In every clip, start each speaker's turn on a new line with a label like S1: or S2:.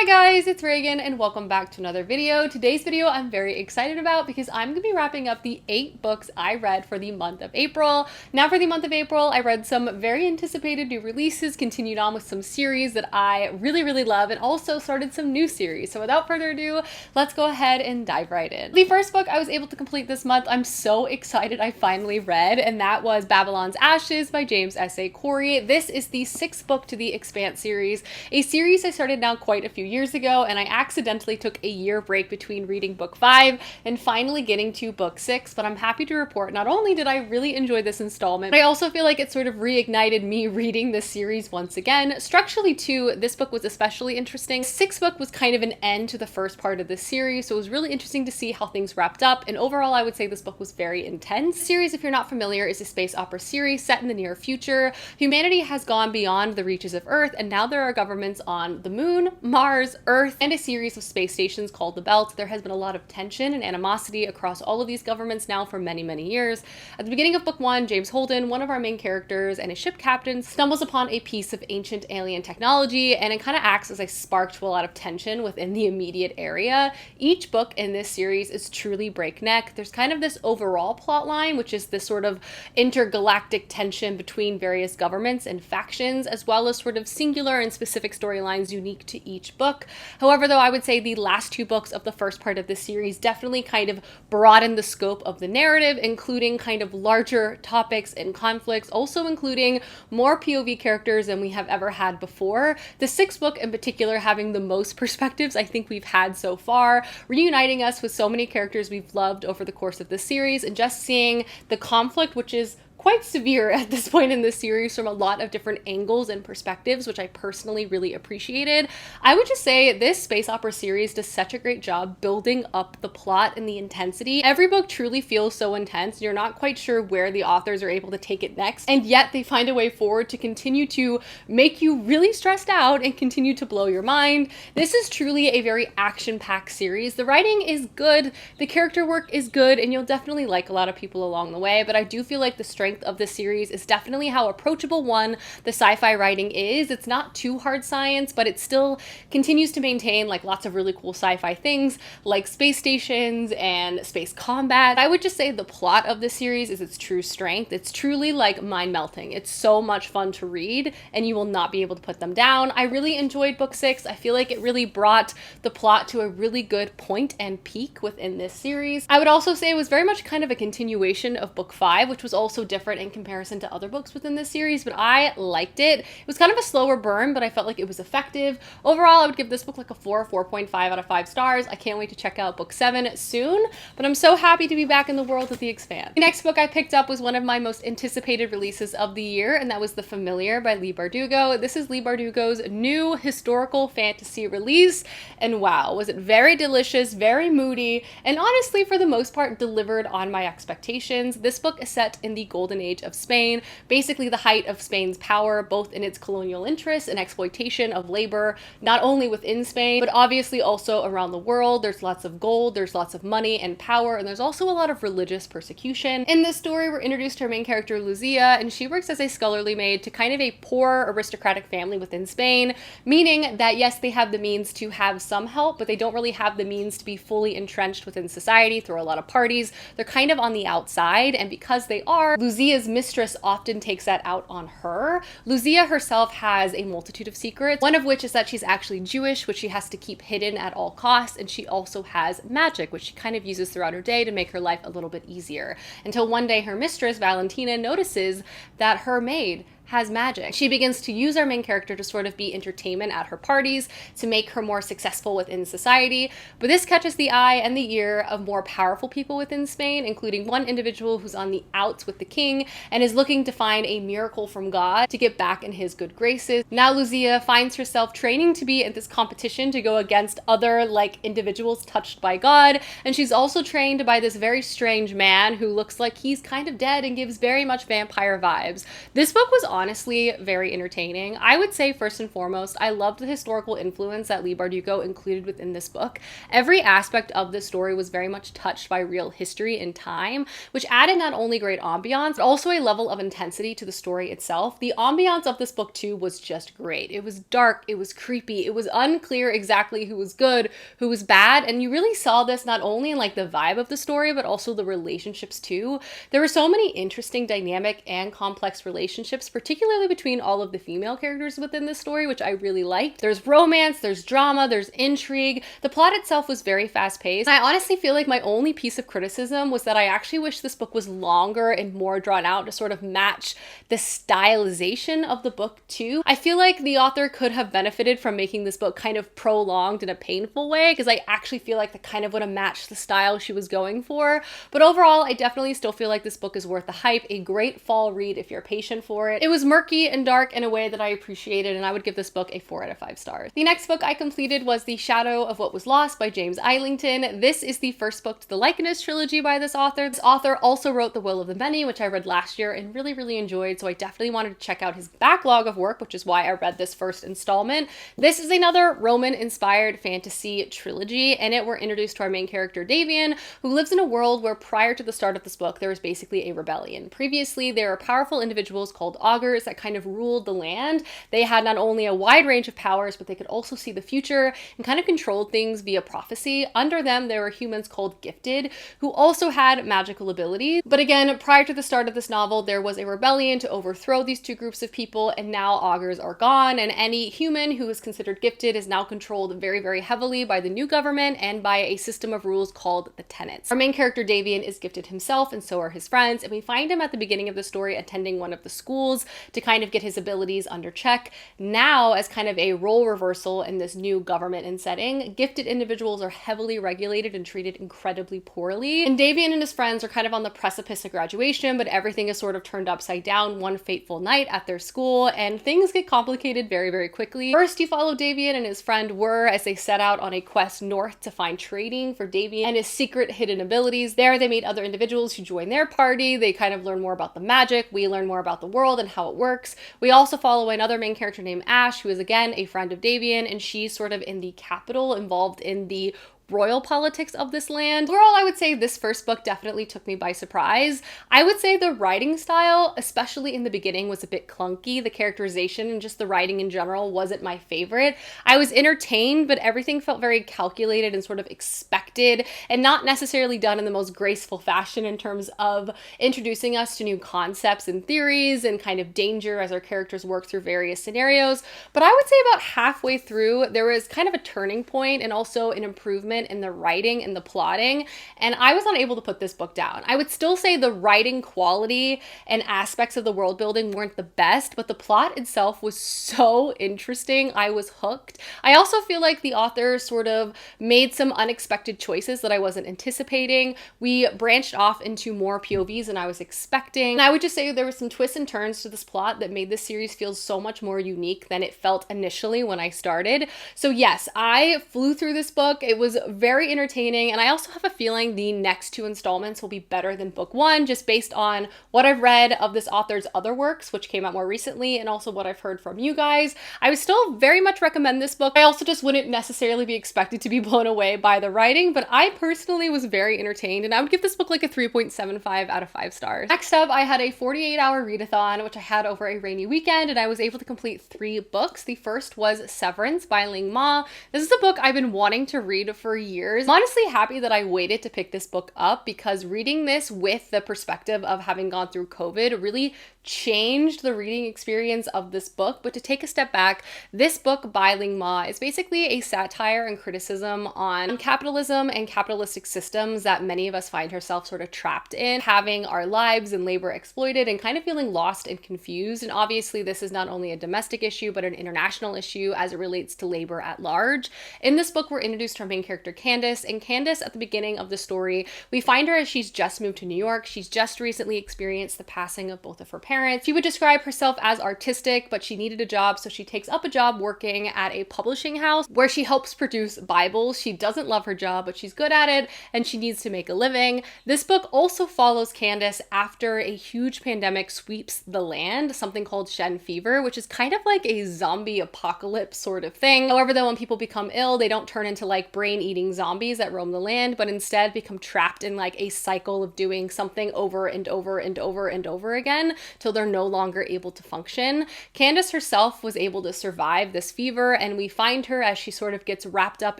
S1: Hi guys, it's Reagan and welcome back to another video. Today's video I'm very excited about because I'm going to be wrapping up the 8 books I read for the month of April. Now for the month of April, I read some very anticipated new releases, continued on with some series that I really love, and also started some new series. So without further ado, let's go ahead and dive right in. The first book I was able to complete this month, I'm so excited I finally read, and that was Babylon's Ashes by James S.A. Corey. This is the 6th book to the Expanse series, a series I started now quite a few years ago, and I accidentally took a year break between reading book 5 and finally getting to book 6, but I'm happy to report not only did I really enjoy this installment, but I also feel like it sort of reignited me reading this series once again. Structurally too, this book was especially interesting. The 6th book was kind of an end to the first part of this series, so it was really interesting to see how things wrapped up, and overall I would say this book was very intense. The series, if you're not familiar, is a space opera series set in the near future. Humanity has gone beyond the reaches of Earth, and now there are governments on the Moon, Mars, Earth, and a series of space stations called the Belt. There has been a lot of tension and animosity across all of these governments now for many years. At the beginning of book 1, James Holden, one of our main characters and a ship captain, stumbles upon a piece of ancient alien technology, and it kind of acts as a spark to a lot of tension within the immediate area. Each book in this series is truly breakneck. There's kind of this overall plot line, which is this sort of intergalactic tension between various governments and factions, as well as sort of singular and specific storylines unique to each book. However, though, I would say the last 2 books of the first part of this series definitely kind of broaden the scope of the narrative, including kind of larger topics and conflicts, also including more POV characters than we have ever had before. The 6th book in particular having the most perspectives I think we've had so far, reuniting us with so many characters we've loved over the course of this series, and just seeing the conflict, which is quite severe at this point in this series from a lot of different angles and perspectives, which I personally really appreciated. I would just say this space opera series does such a great job building up the plot and the intensity. Every book truly feels so intense. You're not quite sure where the authors are able to take it next, and yet they find a way forward to continue to make you really stressed out and continue to blow your mind. This is truly a very action-packed series. The writing is good, the character work is good, and you'll definitely like a lot of people along the way, but I do feel like the strength of this series is definitely how approachable the sci-fi writing is. It's not too hard science, but it still continues to maintain like lots of really cool sci-fi things like space stations and space combat. I would just say the plot of this series is its true strength. It's truly like mind-melting. It's so much fun to read and you will not be able to put them down. I really enjoyed book 6. I feel like it really brought the plot to a really good point and peak within this series. I would also say it was very much kind of a continuation of book 5, which was also different in comparison to other books within this series, but I liked it. It was kind of a slower burn, but I felt like it was effective. Overall, I would give this book like a 4.5 out of 5 stars. I can't wait to check out book 7 soon, but I'm so happy to be back in the world of the Expanse. The next book I picked up was one of my most anticipated releases of the year, and that was The Familiar by Leigh Bardugo. This is Leigh Bardugo's new historical fantasy release, and wow, was it very delicious, very moody, and honestly, for the most part, delivered on my expectations. This book is set in the Golden Age of Spain, basically the height of Spain's power, both in its colonial interests and exploitation of labor, not only within Spain, but obviously also around the world. There's lots of gold, there's lots of money and power, and there's also a lot of religious persecution. In this story, we're introduced to our main character, Lucia, and she works as a scullery maid to kind of a poor aristocratic family within Spain, meaning that yes, they have the means to have some help, but they don't really have the means to be fully entrenched within society, through a lot of parties. They're kind of on the outside, and because they are, Lucia's mistress often takes that out on her. Lucia herself has a multitude of secrets, one of which is that she's actually Jewish, which she has to keep hidden at all costs, and she also has magic, which she kind of uses throughout her day to make her life a little bit easier. Until one day her mistress, Valentina, notices that her maid has magic. She begins to use our main character to sort of be entertainment at her parties to make her more successful within society, but this catches the eye and the ear of more powerful people within Spain, including one individual who's on the outs with the king and is looking to find a miracle from God to get back in his good graces. Now Lucia finds herself training to be at this competition to go against other like individuals touched by God, and she's also trained by this very strange man who looks like he's kind of dead and gives very much vampire vibes. This book was honestly very entertaining. I would say first and foremost, I loved the historical influence that Leigh Bardugo included within this book. Every aspect of the story was very much touched by real history and time, which added not only great ambiance, but also a level of intensity to the story itself. The ambiance of this book too was just great. It was dark, it was creepy, it was unclear exactly who was good, who was bad, and you really saw this not only in like the vibe of the story, but also the relationships too. There were so many interesting, dynamic, and complex relationships, particularly between all of the female characters within this story, which I really liked. There's romance, there's drama, there's intrigue. The plot itself was very fast-paced. I honestly feel like my only piece of criticism was that I actually wish this book was longer and more drawn out to sort of match the stylization of the book too. I feel like the author could have benefited from making this book kind of prolonged in a painful way, because I actually feel like that kind of would have matched the style she was going for. But overall, I definitely still feel like this book is worth the hype, a great fall read if you're patient for it. It was murky and dark in a way that I appreciated, and I would give this book a 4 out of 5 stars. The next book I completed was The Shadow of What Was Lost by James Islington. This is the first book to the Likeness trilogy by this author. This author also wrote The Will of the Many, which I read last year and really enjoyed, so I definitely wanted to check out his backlog of work, which is why I read this first installment. This is another Roman-inspired fantasy trilogy, and we're introduced to our main character, Davian, who lives in a world where prior to the start of this book, there was basically a rebellion. Previously, there were powerful individuals called augurs that kind of ruled the land. They had not only a wide range of powers, but they could also see the future and kind of controlled things via prophecy. Under them, there were humans called gifted, who also had magical abilities. But again, prior to the start of this novel, there was a rebellion to overthrow these two groups of people, and now augurs are gone, and any human who is considered gifted is now controlled very heavily by the new government and by a system of rules called the tenets. Our main character, Davian, is gifted himself, and so are his friends, and we find him at the beginning of the story attending one of the schools to kind of get his abilities under check. Now, as kind of a role reversal in this new government and setting, gifted individuals are heavily regulated and treated incredibly poorly, and Davian and his friends are kind of on the precipice of graduation, but everything is sort of turned upside down one fateful night at their school, and things get complicated very quickly. First, you follow Davian and his friend Wur as they set out on a quest north to find trading for Davian and his secret hidden abilities. There, they meet other individuals who join their party. They kind of learn more about the magic. We learn more about the world and how it works. We also follow another main character named Ash, who is again a friend of Davian, and she's sort of in the capital, involved in the royal politics of this land. Overall, I would say this first book definitely took me by surprise. I would say the writing style, especially in the beginning, was a bit clunky. The characterization and just the writing in general wasn't my favorite. I was entertained, but everything felt very calculated and sort of expected, and not necessarily done in the most graceful fashion in terms of introducing us to new concepts and theories and kind of danger as our characters work through various scenarios. But I would say about halfway through, there was kind of a turning point and also an improvement in the writing and the plotting, and I was unable to put this book down. I would still say the writing quality and aspects of the world building weren't the best, but the plot itself was so interesting. I was hooked. I also feel like the author sort of made some unexpected choices that I wasn't anticipating. We branched off into more POVs than I was expecting. And I would just say there were some twists and turns to this plot that made this series feel so much more unique than it felt initially when I started. So yes, I flew through this book. It was very entertaining, and I also have a feeling the next 2 installments will be better than book 1, just based on what I've read of this author's other works, which came out more recently, and also what I've heard from you guys. I would still very much recommend this book. I also just wouldn't necessarily be expected to be blown away by the writing, but I personally was very entertained, and I would give this book like a 3.75 out of 5 stars. Next up, I had a 48-hour readathon, which I had over a rainy weekend, and I was able to complete 3 books. The first was Severance by Ling Ma. This is a book I've been wanting to read for years. I'm honestly happy that I waited to pick this book up, because reading this with the perspective of having gone through COVID really changed the reading experience of this book. But to take a step back, this book by Ling Ma is basically a satire and criticism on capitalism and capitalistic systems that many of us find ourselves sort of trapped in, having our lives and labor exploited and kind of feeling lost and confused. And obviously this is not only a domestic issue, but an international issue as it relates to labor at large. In this book, we're introduced to our main character, Candace, and Candace, at the beginning of the story, we find her as she's just moved to New York. She's just recently experienced the passing of both of her parents, parents. She would describe herself as artistic, but she needed a job, so she takes up a job working at a publishing house where she helps produce Bibles. She doesn't love her job, but she's good at it, and she needs to make a living. This book also follows Candace after a huge pandemic sweeps the land, something called Shen fever, which is kind of like a zombie apocalypse sort of thing. However, though, when people become ill, they don't turn into like brain-eating zombies that roam the land, but instead become trapped in like a cycle of doing something over and over and over and over again till they're no longer able to function. Candace herself was able to survive this fever, and we find her as she sort of gets wrapped up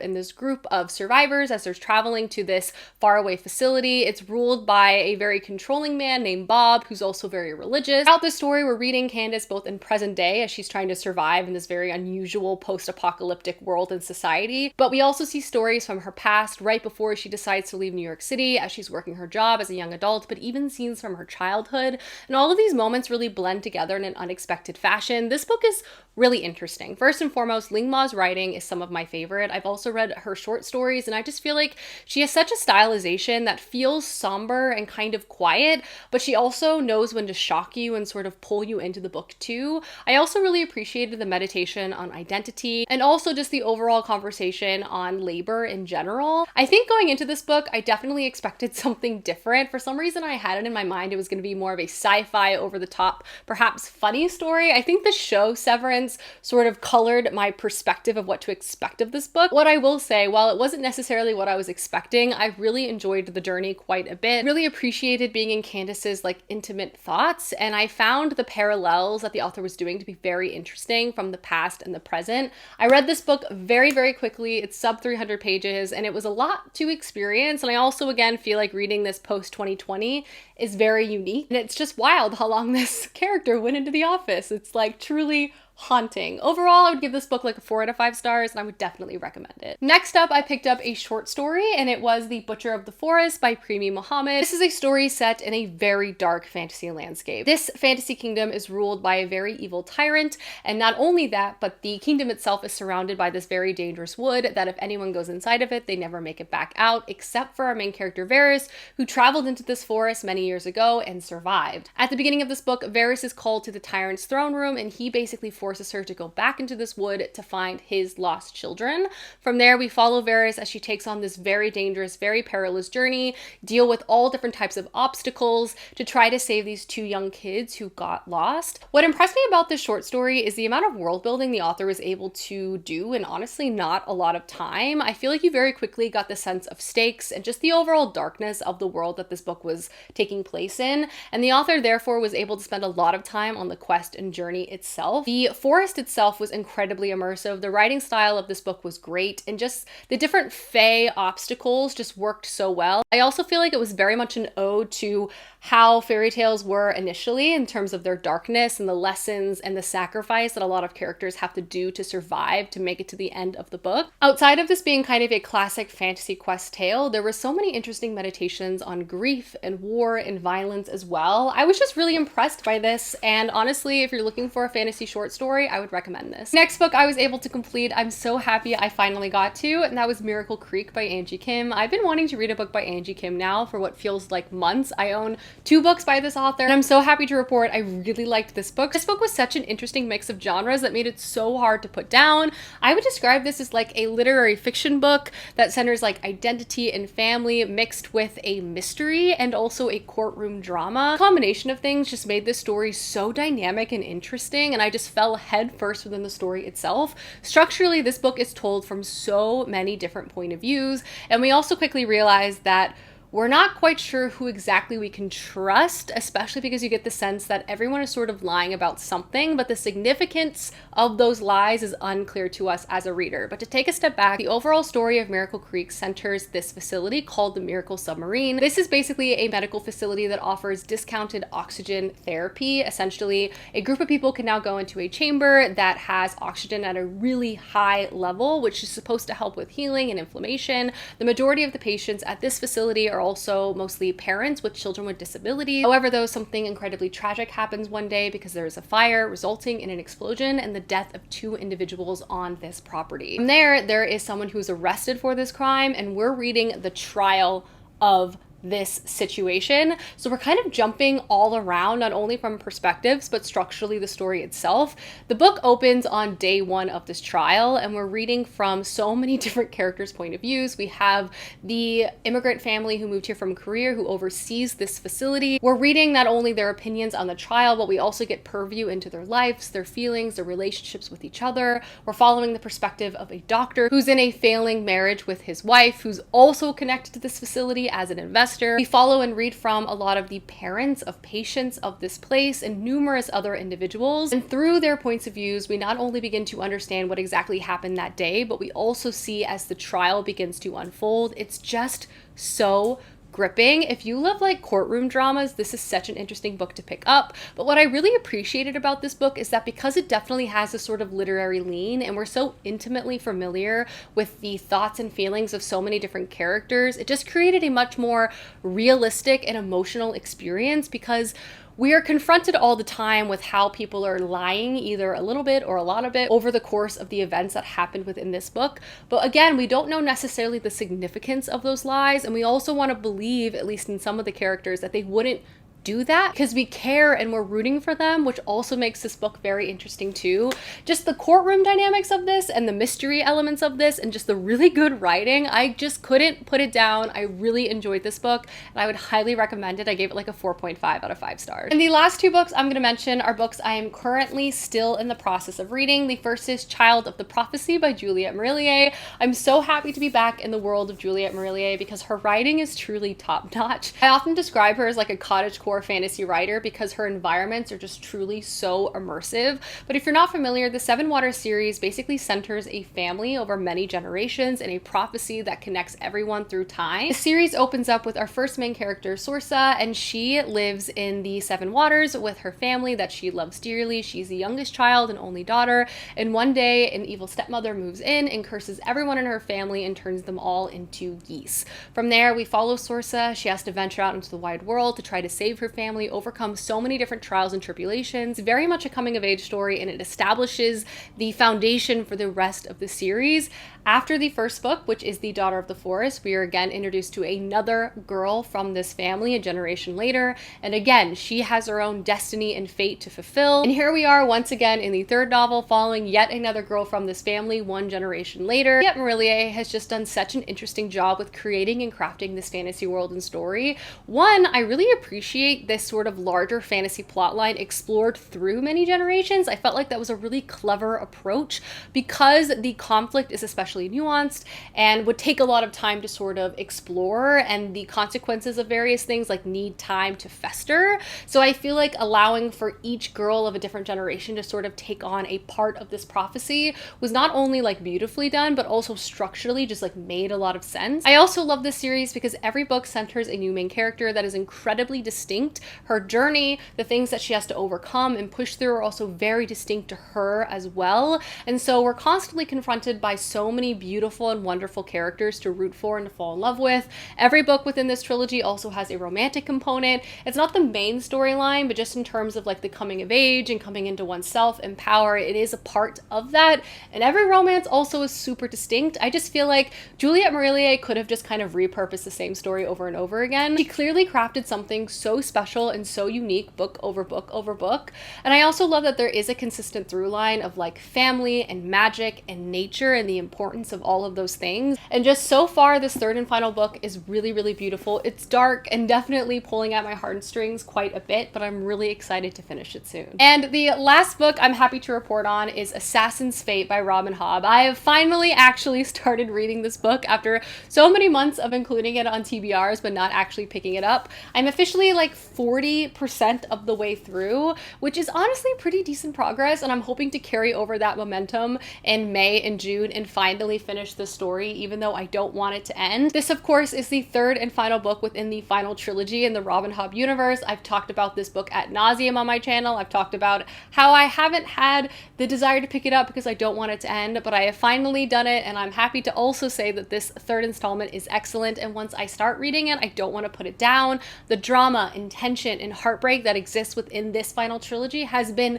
S1: in this group of survivors as they're traveling to this faraway facility. It's ruled by a very controlling man named Bob, who's also very religious. Throughout the story, we're reading Candace both in present day as she's trying to survive in this very unusual post-apocalyptic world and society, but we also see stories from her past right before she decides to leave New York City as she's working her job as a young adult, but even scenes from her childhood. And all of these moments really blend together in an unexpected fashion. This book is really interesting. First and foremost, Ling Ma's writing is some of my favorite. I've also read her short stories, and I just feel like she has such a stylization that feels somber and kind of quiet, but she also knows when to shock you and sort of pull you into the book too. I also really appreciated the meditation on identity and also just the overall conversation on labor in general. I think going into this book, I definitely expected something different. For some reason, I had it in my mind it was going to be more of a sci-fi, over-the-top, perhaps funny story. I think the show Severance sort of colored my perspective of what to expect of this book. What I will say, while it wasn't necessarily what I was expecting, I really enjoyed the journey quite a bit. Really appreciated being in Candace's like intimate thoughts, and I found the parallels that the author was doing to be very interesting from the past and the present. I read this book very, very quickly. It's sub 300 pages, and it was a lot to experience. And I also, again, feel like reading this post 2020 is very unique. And it's just wild how long this character went into the office. It's like truly haunting. Overall, I would give this book like a 4 out of 5 stars, and I would definitely recommend it. Next up, I picked up a short story, and it was The Butcher of the Forest by Premi Mohammed. This is a story set in a very dark fantasy landscape. This fantasy kingdom is ruled by a very evil tyrant, and not only that, but the kingdom itself is surrounded by this very dangerous wood that if anyone goes inside of it, they never make it back out, except for our main character Varys, who traveled into this forest many years ago and survived. At the beginning of this book, Varys is called to the tyrant's throne room, and he basically forces her to go back into this wood to find his lost children. From there, we follow Varys as she takes on this very dangerous, very perilous journey, deal with all different types of obstacles to try to save these 2 young kids who got lost. What impressed me about this short story is the amount of world building the author was able to do in honestly not a lot of time. I feel like you very quickly got the sense of stakes and just the overall darkness of the world that this book was taking place in, and the author therefore was able to spend a lot of time on the quest and journey itself. The forest itself was incredibly immersive. The writing style of this book was great, and just the different fae obstacles just worked so well. I also feel like it was very much an ode to how fairy tales were initially in terms of their darkness and the lessons and the sacrifice that a lot of characters have to do to survive to make it to the end of the book. Outside of this being kind of a classic fantasy quest tale, there were so many interesting meditations on grief and war and violence as well. I was just really impressed by this, and honestly, if you're looking for a fantasy short story, I would recommend this. Next book I was able to complete, I'm so happy I finally got to, and that was Miracle Creek by Angie Kim. I've been wanting to read a book by Angie Kim now for what feels like months. I own 2 books by this author, and I'm so happy to report I really liked this book. This book was such an interesting mix of genres that made it so hard to put down. I would describe this as like a literary fiction book that centers like identity and family mixed with a mystery and also a courtroom drama. The combination of things just made this story so dynamic and interesting, and I just fell head first within the story itself. Structurally, this book is told from so many different point of views, and we also quickly realized that we're not quite sure who exactly we can trust, especially because you get the sense that everyone is sort of lying about something, but the significance of those lies is unclear to us as a reader. But to take a step back, the overall story of Miracle Creek centers this facility called the Miracle Submarine. This is basically a medical facility that offers discounted oxygen therapy. Essentially, a group of people can now go into a chamber that has oxygen at a really high level, which is supposed to help with healing and inflammation. The majority of the patients at this facility are also mostly parents with children with disabilities. However, though, something incredibly tragic happens one day because there is a fire resulting in an explosion and the death of 2 individuals on this property. From there is someone who is arrested for this crime, and we're reading the trial of this situation. So we're kind of jumping all around, not only from perspectives, but structurally the story itself. The book opens on day one of this trial, and we're reading from so many different characters' point of views. We have the immigrant family who moved here from Korea who oversees this facility. We're reading not only their opinions on the trial, but we also get purview into their lives, their feelings, their relationships with each other. We're following the perspective of a doctor who's in a failing marriage with his wife, who's also connected to this facility as an investor. We follow and read from a lot of the parents of patients of this place and numerous other individuals. And through their points of views, we not only begin to understand what exactly happened that day, but we also see as the trial begins to unfold. It's just so gripping. If you love like courtroom dramas, this is such an interesting book to pick up. But what I really appreciated about this book is that because it definitely has a sort of literary lean and we're so intimately familiar with the thoughts and feelings of so many different characters, it just created a much more realistic and emotional experience, because we are confronted all the time with how people are lying either a little bit or a lot of it over the course of the events that happened within this book. But again, we don't know necessarily the significance of those lies, and we also want to believe, at least in some of the characters, that they wouldn't do that because we care and we're rooting for them, which also makes this book very interesting too. Just the courtroom dynamics of this and the mystery elements of this and just the really good writing, I just couldn't put it down. I really enjoyed this book and I would highly recommend it. I gave it like a 4.5 out of 5 stars. And the last two books I'm going to mention are books I am currently still in the process of reading. The first is Child of the Prophecy by Juliette Marillier. I'm so happy to be back in the world of Juliette Marillier because her writing is truly top notch. I often describe her as like a cottagecore fantasy writer because her environments are just truly so immersive. But if you're not familiar, the Seven Waters series basically centers a family over many generations and a prophecy that connects everyone through time. The series opens up with our first main character, Sorsa, and she lives in the Seven Waters with her family that she loves dearly. She's the youngest child and only daughter, and one day an evil stepmother moves in and curses everyone in her family and turns them all into geese. From there, we follow Sorsa. She has to venture out into the wide world to try to save her family, overcome so many different trials and tribulations. Very much a coming of age story, and it establishes the foundation for the rest of the series. After the first book, which is The Daughter of the Forest, we are again introduced to another girl from this family a generation later, and again she has her own destiny and fate to fulfill. And here we are once again in the third novel, following yet another girl from this family one generation later. Yet Marillier has just done such an interesting job with creating and crafting this fantasy world and story. One, I really appreciate this sort of larger fantasy plotline explored through many generations. I felt like that was a really clever approach because the conflict is especially nuanced and would take a lot of time to sort of explore, and the consequences of various things like need time to fester. So I feel like allowing for each girl of a different generation to sort of take on a part of this prophecy was not only like beautifully done, but also structurally just like made a lot of sense. I also love this series because every book centers a new main character that is incredibly distinct. Her journey, the things that she has to overcome and push through, are also very distinct to her as well. And so we're constantly confronted by so many beautiful and wonderful characters to root for and to fall in love with. Every book within this trilogy also has a romantic component. It's not the main storyline, but just in terms of like the coming of age and coming into oneself and power, it is a part of that. And every romance also is super distinct. I just feel like Juliette Marillier could have just kind of repurposed the same story over and over again. She clearly crafted something so special and so unique, book over book over book. And I also love that there is a consistent through line of like family and magic and nature and the importance of all of those things. And just so far, this third and final book is really, really beautiful. It's dark and definitely pulling at my heartstrings quite a bit, but I'm really excited to finish it soon. And the last book I'm happy to report on is Assassin's Fate by Robin Hobb. I have finally actually started reading this book after so many months of including it on TBRs, but not actually picking it up. I'm officially like 40% of the way through, which is honestly pretty decent progress, and I'm hoping to carry over that momentum in May and June and finally finish the story, even though I don't want it to end. This, of course, is the third and final book within the final trilogy in the Robin Hobb universe. I've talked about this book ad nauseum on my channel. I've talked about how I haven't had the desire to pick it up because I don't want it to end, but I have finally done it, and I'm happy to also say that this third installment is excellent, and once I start reading it, I don't want to put it down. The drama and tension and heartbreak that exists within this final trilogy has been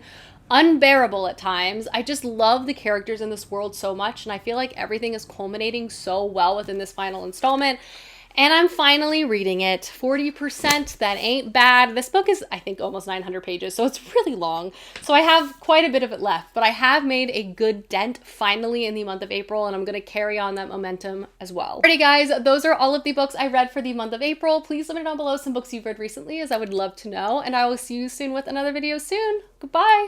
S1: unbearable at times. I just love the characters in this world so much, and I feel like everything is culminating so well within this final installment. And I'm finally reading it. 40%, that ain't bad. This book is, I think, almost 900 pages, so it's really long. So I have quite a bit of it left, but I have made a good dent finally in the month of April, and I'm gonna carry on that momentum as well. Alrighty guys, those are all of the books I read for the month of April. Please let me know down below some books you've read recently, as I would love to know, and I will see you soon with another video soon. Goodbye!